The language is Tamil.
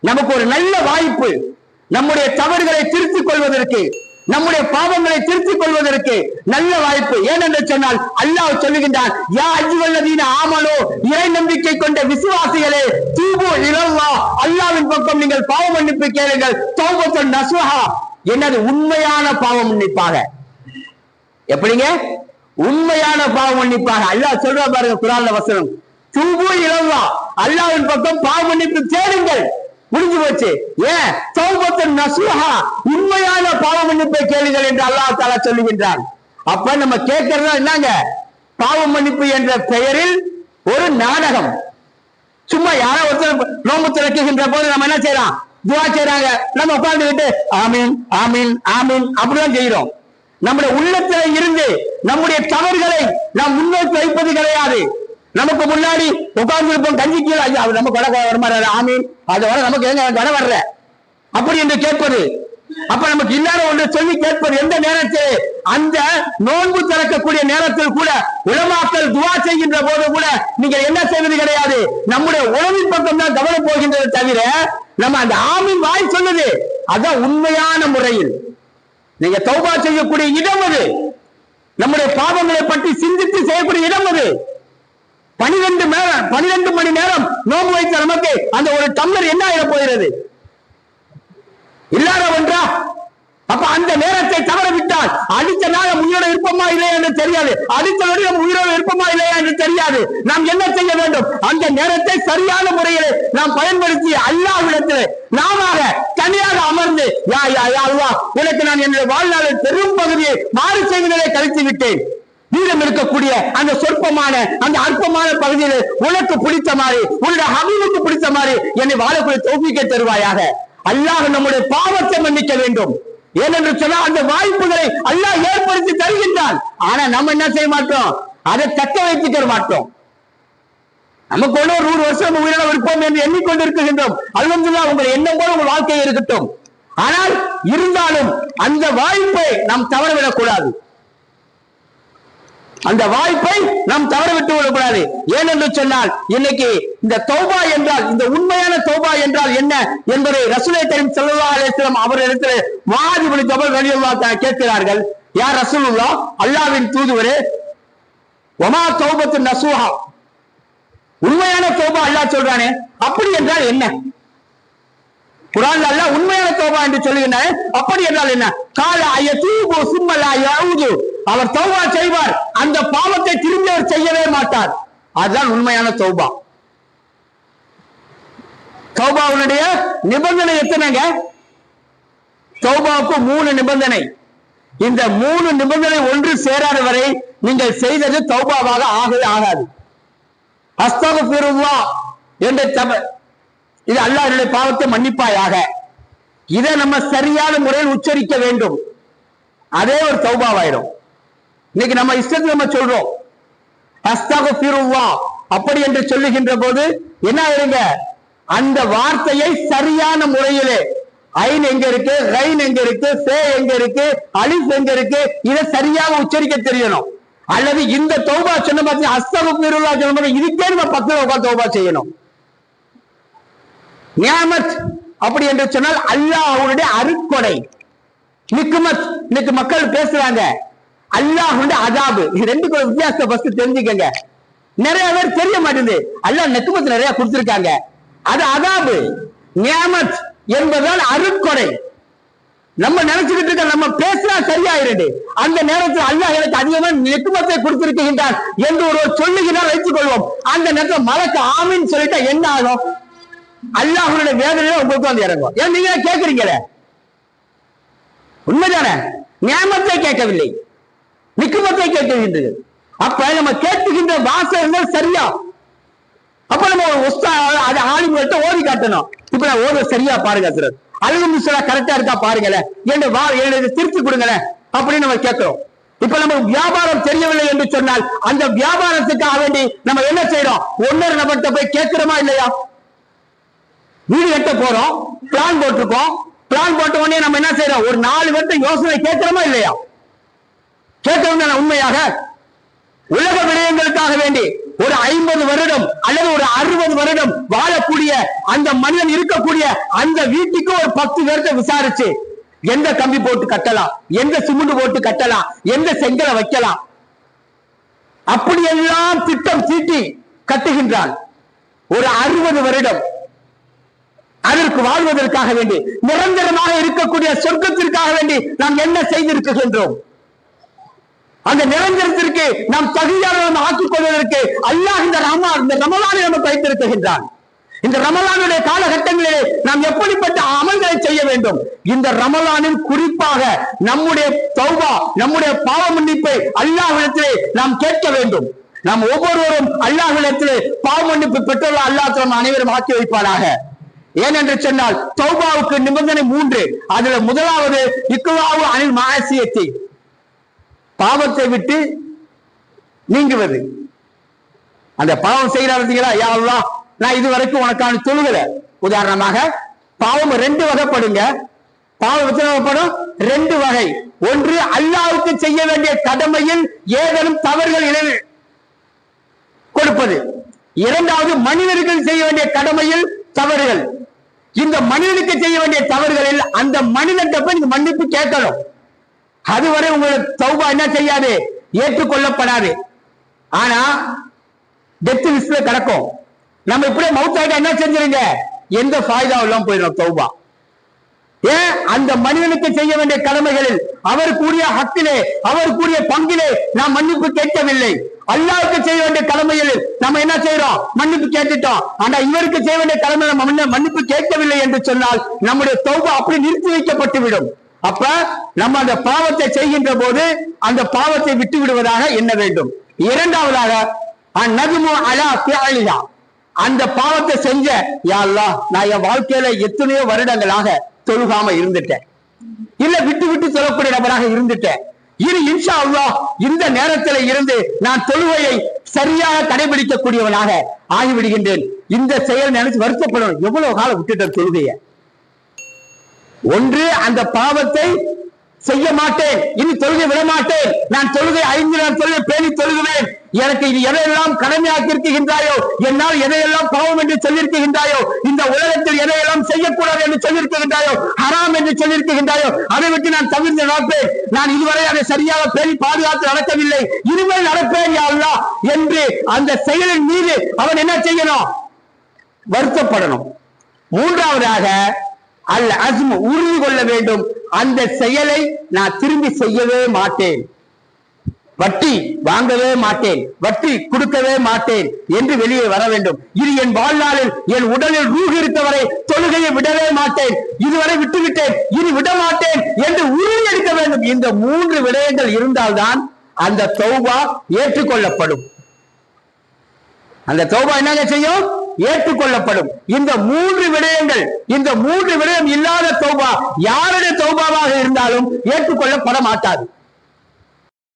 நமக்கு ஒரு நல்ல வாய்ப்பு நம்முடைய தவறுகளை திருத்திக் கொள்வதற்கு, நம்முடைய பாவங்களை திருத்திக் கொள்வதற்கு நல்ல வாய்ப்பு. ஏனென்று சொன்னால் அல்லாஹ் சொல்லுகின்றான், யா அய்யுஹல்லதீன ஆமனூ, இறை நம்பிக்கை கொண்ட விசுவாசிகளே, தூபு இலல்லாஹ், அல்லாஹ்வின் பக்கம் நீங்கள் பாவ மன்னிப்பு கேளுங்கள். தௌபத்துன் நஸூஹா, என்னது உண்மையான பாவ மன்னிப்பாக. எப்படிங்க? உண்மையான பாவ மன்னிப்பாக. அல்லாஹ் சொல்ற பாருங்க குர்ஆன்ல வசனம், தூபு இலல்லாஹ், அல்லாஹ்வின் பக்கம் பாவ மன்னிப்பு தேடுங்கள். முடிஞ்சு போச்சு. ஏன்? தௌபத்துன் நஸூஹா, உண்மையான பாவ மன்னிப்பை கேளுங்கள் என்று அல்லாஹ் தஆலா சொல்லுகின்றான். அப்ப நம்ம கேட்கறதா என்னங்க? பாவ மன்னிப்பு என்ற பெயரில் ஒரு நாடகம். சும்மா யாரோ ஒருத்தர் நோன்பு திறக்குகின்ற போது நம்ம என்ன செய்யறோம்? துஆ செய்றாங்க, நம்ம உட்கார்ந்துகிட்டு ஆமீன் ஆமீன் ஆமீன் அப்படிதான் செய்யறோம். நம்முடைய உள்ளத்துல இருந்து நம்முடைய தவறுகளை நாம் முன்னோக்கி வைப்பது கிடையாது. நமக்கு முன்னாடி உட்கார்ந்து இருப்போம், கஞ்சி கீழே நம்ம கொடை வரமாறாரு, ஆமீன் அது வர நமக்கு எங்க கொடை வர்ற அப்படி என்று கேட்பது. அப்ப நமக்கு இல்லாத ஒன்று சொல்லி கேட்பது. எந்த நேரத்தில்? அந்த நோன்பு திறக்கக்கூடிய நேரத்தில் கூட உலமாக்கள் துஆ செய்கின்ற போது கூட நீங்கள் என்ன செய்வது கிடையாது, நம்முடைய உணவின் பக்கம் தான் கவனம் போகின்றது தவிர நம்ம அந்த ஆமீன் வாய் சொல்லுது. அதான் உண்மையான முறையில் நீங்க தௌபா செய்யக்கூடிய இடம் அது. நம்முடைய பாவங்களை பற்றி சிந்தித்து செய்யக்கூடிய இடம் அது. 12 மணி நேரம் நோன்பு வைத்த நமக்கு அந்த ஒரு டம்ளர் என்ன ஆக போகிறது? இல்லாத ஒன்றா? அப்ப அந்த நேரத்தை தவற விட்டால் அடுத்த நாள் உயிரோடு இருப்போமா இல்லையா என்று தெரியாது, அடுத்த நொடி நம்ம உயிரோடு இருப்போமா இல்லையா என்று தெரியாது. நாம் என்ன செய்ய வேண்டும்? அந்த நேரத்தை சரியான முறையில் நாம் பயன்படுத்தி அல்லாஹ்விடத்தில் நாம தனியாக அமர்ந்து, யா யா யா அல்லாஹ், உனக்கு நான் என்னுடைய வாழ்நாளில் பெரும் பகுதியை மாறு செய்வதை கழித்து விட்டேன். மீதம் இருக்கக்கூடிய அந்த சொற்பமான அந்த அற்பமான பகுதியில் உனக்கு பிடித்த மாதிரி, உன்னுடைய ஹபீபுக்கு பிடித்த மாதிரி என்னை வாழக்கூடிய தௌஃபீக்கை தருவாயாக. அல்லாஹ் நம்முடைய பாவத்தை மன்னிக்க வேண்டும். ஏனென்று சொன்னால் அந்த வாய்ப்புகளை அல்லாஹ் ஏற்படுத்தி தருகின்றான். ஆனா நம்ம என்ன செய்ய மாட்டோம்? அதை தக்க வைத்துக்க மாட்டோம். நமக்கு 100 வருஷம் உயிரோடு இருப்போம் என்று எண்ணிக்கொண்டிருக்கின்றோம். அல்ஹம்துலில்லாஹ், உங்கள் எண்ணம் போல உங்கள் வாழ்க்கை இருக்கட்டும். ஆனால் இருந்தாலும் அந்த வாய்ப்பை நாம் தவறவிடக் கூடாது. அந்த வாய்ப்பை நாம் தவற விட்டு விடக்கூடாது. ஏனென்று சொன்னால் இன்னைக்கு இந்த தௌபா என்றால், இந்த உண்மையான தௌபா என்றால் என்ன என்பதை ரசூலே கரீம் ஸல்லல்லாஹு அலைஹி வஸல்லம் அவர்களிடத்தில் முஆத் இப்னு ஜபல் ரலியல்லாஹு தஆலா கேட்கிறார்கள், யா ரசூலுல்லாஹ், அல்லாஹ்வின் தூதுவரே, வமா தௌபத்துன் நஸூஹா, உண்மையான தௌபா அல்லாஹ் சொல்றானே, அப்படி என்றால் என்ன? குர்ஆன்ல அல்லாஹ் உண்மையான தௌபா என்று சொல்லுகிறானே, அப்படி என்றால் என்ன? கால அயதூபு சும்ம லா யஊது, அவர் தௌபா செய்வார், அந்த பாவத்தை திரும்பி அவர் செய்யவே மாட்டார். அதுதான் உண்மையான தௌபா. தௌபாவுடைய நிபந்தனை எத்தனைங்க? தௌபாவுக்கு 3 நிபந்தனை. இந்த 3 நிபந்தனை ஒன்று சேராத வரை நீங்கள் செய்தது தௌபாவாக ஆகவே ஆகாது. அஸ்தக்ஃபிருல்லாஹ் என்ற இது அல்லாஹ்வுடைய பாவத்தை மன்னிப்பாயாக, இதை நம்ம சரியான முறையில் உச்சரிக்க வேண்டும். அதே ஒரு தௌபாவாயிடும். இன்னைக்கு நம்ம இஷ்டத்துக்கு நம்ம சொல்றோம் அஸ்தக்ஃபிருல்லாஹ் அப்படி என்று சொல்லுகின்ற போது என்ன ஆயிருங்க? அந்த வார்த்தையை சரியான முறையிலே, ஐன் எங்க இருக்கு, ரைன் எங்க இருக்கு, சே எங்க இருக்கு, அலிஃப் எங்க இருக்கு, இதை சரியாக உச்சரிக்க தெரியணும். அல்லது இந்த தௌபா சொன்ன பார்த்தீங்கன்னா அஸ்தக்ஃபிருல்லாஹ் சொன்ன போது இதுக்கே நம்ம பக்கத்துல உட்கார்ந்து தௌபா செய்யணும். நியாமத் அப்படி என்று சொன்னால் அல்லாஹ் அவருடைய அருட்கொடை. நிக்மத், இன்னைக்கு மக்கள் பேசுறாங்க, அல்லாஹ்வுடைய அதாபு. இது ரெண்டுக்கும் வித்தியாசத்தை ஃபர்ஸ்ட் தெரிஞ்சுக்கங்க. நிறைய பேர் தெரிய மாட்டேங்குது. அல்லாஹ் நிக்மத் நிறைய கொடுத்திருக்காங்க, அது அதாபு. நியாமத் என்பதால் அருட்கொடை. நம்ம நினைச்சுக்கிட்டு இருக்க, நம்ம பேசினா சரியாயிரு, அந்த நேரத்தில் அல்லாஹ் எனக்கு அதிகமாக நிக்மத்தை கொடுத்திருக்கின்றான் என்று ஒருவர் சொல்லுகிறார் வைத்துக் கொள்வோம். அந்த நேரத்தில் மலக்கு ஆமீன் சொல்லிட்டா என்ன ஆகும்? அல்லாஹ்வுடைய வேதனையில உங்களுக்கு வந்து இறங்கும். ஏன் நீங்க கேட்கறீங்களே? உண்மைதானே? நியாமத்தை கேட்கவில்லை, நிக்மத்தை கேட்கின்றது. அப்ப நம்ம கேட்கின்ற வாசகங்கள் சரியா? அப்ப நம்ம அது ஆலிம்கிட்ட ஓதி காட்டணும். இப்ப நான் ஓத சரியா பாருங்க சார், அல்ஹம்துலில்லாஹ் கரெக்டா இருக்கா பாருங்களேன், என்னை திருத்தி கொடுங்களேன் அப்படின்னு நம்ம கேட்கிறோம். இப்ப நம்ம வியாபாரம் தெரியவில்லை என்று சொன்னால் அந்த வியாபாரத்துக்காக வேண்டி நம்ம என்ன செய்யறோம்? ஒன்னொரு நபர்கிட்ட போய் கேட்கிறோமா இல்லையா? வீடு கட்ட போறோம், பிளான் போட்டிருக்கோம், பிளான் போட்ட உடனே நம்ம என்ன செய்யறோம்? ஒரு 4 பேர்த்த யோசனை கேட்கிறோமா இல்லையா? கேட்கிறோம். உண்மையாக உலக விடயங்களுக்காக வேண்டி ஒரு 50 வருடம் அல்லது ஒரு 60 வருடம் வாழக்கூடிய அந்த மனிதன் இருக்கக்கூடிய அந்த வீட்டுக்கு ஒரு 10 பேர்த்த விசாரிச்சு எந்த கம்பி போட்டு கட்டலாம், எந்த சிமெண்ட் போட்டு கட்டலாம், எந்த செங்கலை வைக்கலாம், அப்படியெல்லாம் திட்டம் தீட்டி கட்டுகின்றான். ஒரு 60 வருடம் அதற்கு வாழ்வதற்காக வேண்டி, நிரந்தரமாக இருக்கக்கூடிய சொர்க்கத்திற்காக வேண்டி நாம் என்ன செய்திருக்கின்றோம்? அந்த நிரந்தரத்திற்கு நாம் தகுதியாக ஆக்கிக் கொள்வதற்கு அல்லாஹ் இந்த ரமலானை நமக்கு வைத்திருக்கின்றான். இந்த ரமலானுடைய காலகட்டங்களிலே நாம் எப்படிப்பட்ட அமல்களை செய்ய வேண்டும்? இந்த ரமலானில் குறிப்பாக நம்முடைய தௌபா, நம்முடைய பாவ மன்னிப்பை அல்லாஹ்விடத்திலே நாம் கேட்க வேண்டும். நாம் ஒவ்வொருவரும் அல்லாஹ்விடத்திலே பாவ மன்னிப்பு பெற்றுள்ள அல்லாஹ் நம் அனைவரும் ஆக்கி வைப்பாராக. ஏனென்று சொன்னால் தௌபாவுக்கு நிபந்தனை 3. அதுல முதலாவது இக்வாவு அனில் மாசியத்தி, பாவத்தை விட்டு நீங்குவது. அந்த பாவம் செய்யறீங்களா, யா அல்லாஹ் நான் இதுவரைக்கும் உனக்கான தொழுகல. உதாரணமாக பாவம் 2 வகைப்படுங்க. பாவம் எத்தனை வகைப்படும்? 2 வகை. ஒன்று, அல்லாஹ்வுக்கு செய்ய வேண்டிய கடமையில் ஏதேனும் தவறுகள் கொடுப்பது. இரண்டாவது, மனிதர்கள் செய்ய வேண்டிய கடமையில் தவறுகள். இந்த மனிதனுக்கு செய்ய வேண்டிய தவறுகளில் அந்த மனிதன் நீங்க மன்னிப்பு கேட்கணும். அதுவரை உங்களுக்கு தௌபா என்ன செய்யாது, ஏற்றுக்கொள்ளப்படாது. ஆனா டெத் லிஸ்ட்ல கிடக்கும். நம்ம இப்படியே மௌத்தாயிட்டா என்ன செஞ்சிருங்க, எந்த ஃபாய்தாவும் இல்லாம போயிடும் தௌபா. ஏன்? அந்த மனிதனுக்கு செய்ய வேண்டிய கடமைகளில் அவர் கூடிய ஹக்கிலே, அவர் கூடிய பங்கிலே நாம் மன்னிப்பு கேட்கவில்லை. அல்லாஹ்வுக்கு செய்ய வேண்டிய கடமையில் நம்ம என்ன செய்யறோம், மன்னிப்பு கேட்டுட்டோம். ஆனா இவருக்கு செய்ய வேண்டிய கடமை நம்ம மன்னிப்பு கேட்கவில்லை என்று சொன்னால் நம்முடைய தௌபா அப்படி நிறுத்தி வைக்கப்பட்டு விடும். அப்ப நம்ம அந்த பாவத்தை செய்கின்ற போது அந்த பாவத்தை விட்டு விடுவதாக எண்ண வேண்டும். இரண்டாவதாக அந்நதுமு அலா ஃபிஅலிஹா, அந்த பாவத்தை செஞ்ச, யா அல்லாஹ் நான் என் வாழ்க்கையில எத்தனையோ வருடங்களாக தொழுகாம இருந்துட்டேன், இல்ல விட்டு விட்டு சொல்லக்கூடிய நபராக இருந்துட்டேன். இனி இன்ஷா அல்லாஹ் இந்த நேரத்தில் இருந்து நான் தொழுகையை சரியாக கடைபிடிக்கக்கூடியவனாக ஆகிவிடுகின்றேன். இந்த செயல் நினைச்சு வருத்தப்படணும். எவ்வளவு காலம் விட்டுட்டேன் தொழுகைய. ஒன்று, அந்த பாவத்தை செய்ய மாட்டேன், இனி தொழுகை விட மாட்டேன், நான் தொழுகை 5 நாள் தொழுகை பேணி தொழுகுவேன். எனக்கு இது எதையெல்லாம் கடமையாக்கி இருக்கின்றாயோ, என்னால் எதையெல்லாம் பாவம் என்று சொல்லியிருக்கின்றாயோ, இந்த உலகத்தில் எதையெல்லாம் செய்யக்கூடாது என்று சொல்லியிருக்கின்றாயோ, ஹராம் என்று சொல்லியிருக்கின்றாயோ, அதை விட்டு நான் தவிர்த்து நடப்பேன். நான் இதுவரை அதை சரியாக பேணி பாதுகாத்து நடக்கவில்லை, இனிமேல் நடப்பேன் யா அல்லாஹ் என்று அந்த செயலின் மீது அவன் என்ன செய்யணும், வருத்தப்படணும். மூன்றாவதாக அல் அஸ்ம், உறுதி கொள்ள வேண்டும், அந்த செயலை நான் திரும்பி செய்யவே மாட்டேன், வட்டி வாங்கவே மாட்டேன், வட்டி கொடுக்கவே மாட்டேன் என்று வெளியே வர வேண்டும். இது என் வாழ்நாளில் என் உடலில் ரூஹ் இருக்கவரை தொழுகையை விடவே மாட்டேன், இதுவரை விட்டுவிட்டேன், இனி விட மாட்டேன் என்று உறுதி எடுக்க வேண்டும். இந்த 3 விடயங்கள் இருந்தால்தான் அந்த தௌபா ஏற்றுக்கொள்ளப்படும். அந்த தௌபா என்னங்க செய்யும், ஏற்றுக்கொள்ளப்படும். இந்த 3 விடயங்கள், இந்த 3 விடயம் இல்லாத தௌபா யாருடைய தௌபாவாக இருந்தாலும் ஏற்றுக்கொள்ளப்பட மாட்டாது.